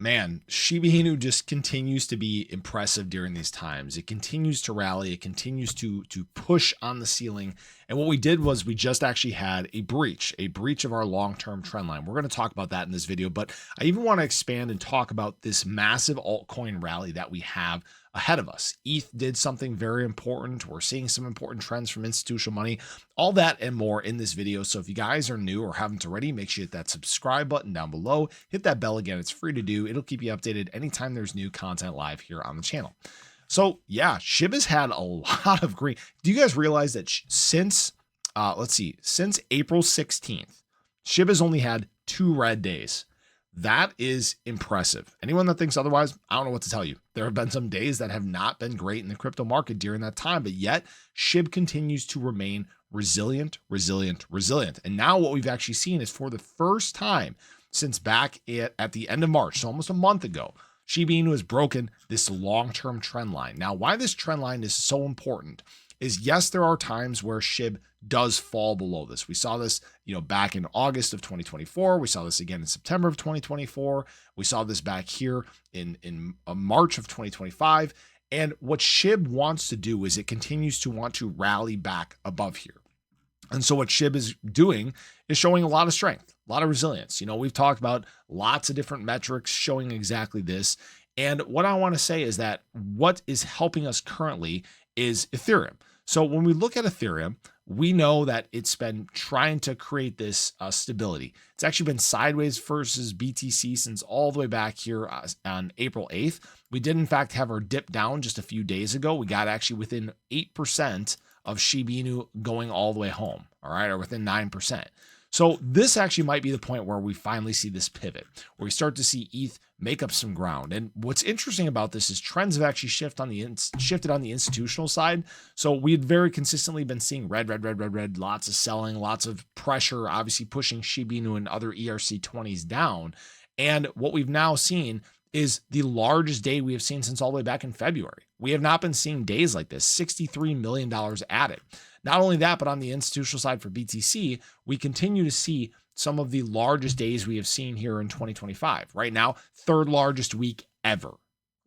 Man, Shiba Inu just continues to be impressive during these times. It continues to rally. It continues to push on the ceiling. And what we did was we just actually had a breach of our long-term trend line. We're going to talk about that in this video, but I even want to expand and talk about this massive altcoin rally that we have ahead of us. ETH did something very important. We're seeing some important trends from institutional money, all that and more in this video. So if you guys are new or haven't already, make sure you hit that subscribe button down below, hit that bell again. It's free to do. It'll keep you updated anytime there's new content live here on the channel. So yeah, SHIB has had a lot of green. Do you guys realize that since April 16th, SHIB has only had 2 red days? That is impressive. Anyone that thinks otherwise, I don't know what to tell you. There have been some days that have not been great in the crypto market during that time, but yet SHIB continues to remain resilient. And now what we've actually seen is for the first time since back at the end of March, so almost a month ago, Shiba Inu has broken this long-term trend line. Now, why this trend line is so important is, yes, there are times where SHIB does fall below this. We saw this, back in August of 2024. We saw this again in September of 2024. We saw this back here in March of 2025. And what SHIB wants to do is it continues to want to rally back above here. And so what SHIB is doing is showing a lot of strength, a lot of resilience. We've talked about lots of different metrics showing exactly this. And what I want to say is that what is helping us currently is Ethereum. So when we look at Ethereum, we know that it's been trying to create this stability. It's actually been sideways versus BTC since all the way back here on April 8th. We did in fact have our dip down just a few days ago. We got actually within 8% of Shiba Inu going all the way home, all right, or within 9%. So this actually might be the point where we finally see this pivot, where we start to see ETH make up some ground. And what's interesting about this is trends have actually shifted on the institutional side. So we had very consistently been seeing red, lots of selling, lots of pressure, obviously pushing Shiba Inu and other ERC20s down. And what we've now seen is the largest day we have seen since all the way back in February. We have not been seeing days like this, $63 million added. Not only that, but on the institutional side for BTC, we continue to see some of the largest days we have seen here in 2025. Right now, 3rd largest week ever.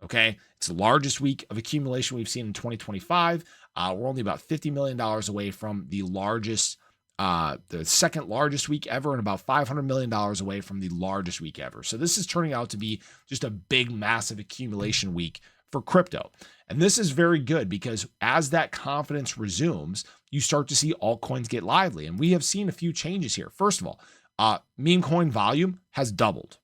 Okay, it's the largest week of accumulation we've seen in 2025. We're only about $50 million away from the largest, the 2nd largest week ever, and about $500 million away from the largest week ever. So this is turning out to be just a big, massive accumulation week for crypto. And this is very good because as that confidence resumes, you start to see altcoins get lively. And we have seen a few changes here. First of all, Memecoin volume has doubled.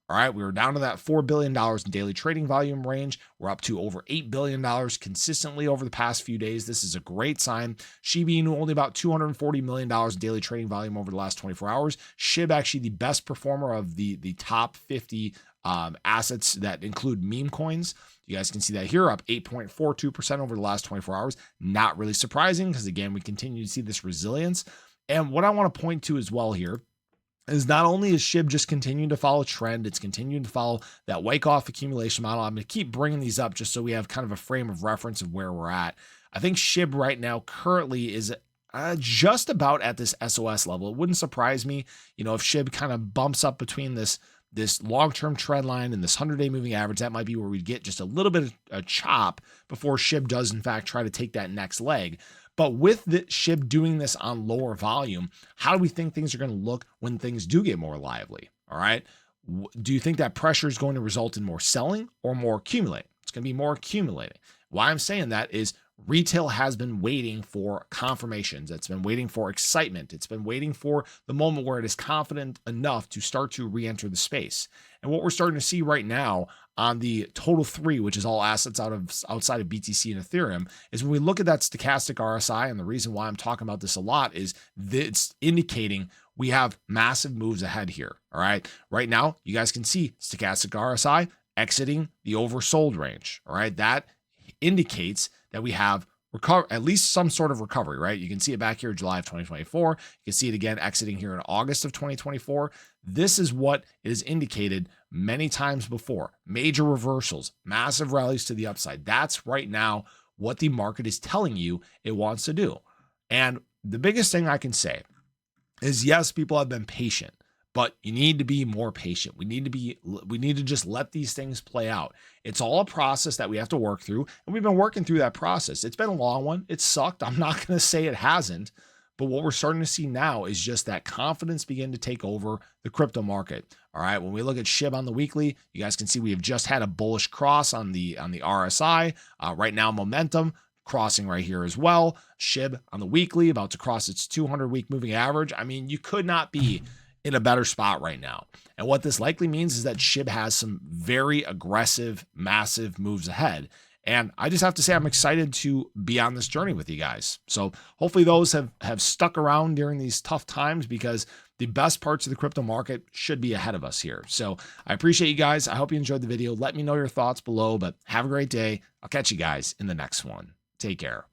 All right, we were down to that $4 billion in daily trading volume range. We're up to over $8 billion consistently over the past few days. This is a great sign. Shiba Inu only about $240 million in daily trading volume over the last 24 hours. SHIB actually the best performer of the top 50 assets that include meme coins. You guys can see that here, up 8.42% over the last 24 hours. Not really surprising because, again, we continue to see this resilience. And what I want to point to as well here is not only is SHIB just continuing to follow trend, it's continuing to follow that Wyckoff accumulation model. I'm going to keep bringing these up just so we have kind of a frame of reference of where we're at. I think SHIB right now currently is just about at this SOS level. It wouldn't surprise me, if SHIB kind of bumps up between this long-term trend line and this 100-day moving average. That might be where we get just a little bit of a chop before SHIB does in fact try to take that next leg. But with the SHIB doing this on lower volume, how do we think things are going to look when things do get more lively? All right. Do you think that pressure is going to result in more selling or more accumulating? It's going to be more accumulating. Why I'm saying that is retail has been waiting for confirmations. It's been waiting for excitement. It's been waiting for the moment where it is confident enough to start to re-enter the space. And what we're starting to see right now on the total 3, which is all assets outside of BTC and Ethereum, is when we look at that stochastic RSI, and the reason why I'm talking about this a lot is it's indicating we have massive moves ahead here. All right. Right now, you guys can see stochastic RSI exiting the oversold range. All right. That indicates that we have at least some sort of recovery, right? You can see it back here in July of 2024. You can see it again exiting here in August of 2024. This is what it is indicated many times before. Major reversals, massive rallies to the upside. That's right now what the market is telling you it wants to do. And the biggest thing I can say is, yes, people have been patient, but you need to be more patient. We need to just let these things play out. It's all a process that we have to work through, and we've been working through that process. It's been a long one. It sucked. I'm not going to say it hasn't, but what we're starting to see now is just that confidence begin to take over the crypto market. All right. When we look at SHIB on the weekly, you guys can see we have just had a bullish cross on the RSI. Right now, momentum crossing right here as well. SHIB on the weekly about to cross its 200-week moving average. I mean, you could not be in a better spot right now. And what this likely means is that SHIB has some very aggressive, massive moves ahead. And I just have to say, I'm excited to be on this journey with you guys. So hopefully those have stuck around during these tough times, because the best parts of the crypto market should be ahead of us here. So I appreciate you guys. I hope you enjoyed the video. Let me know your thoughts below, but have a great day. I'll catch you guys in the next one. Take care.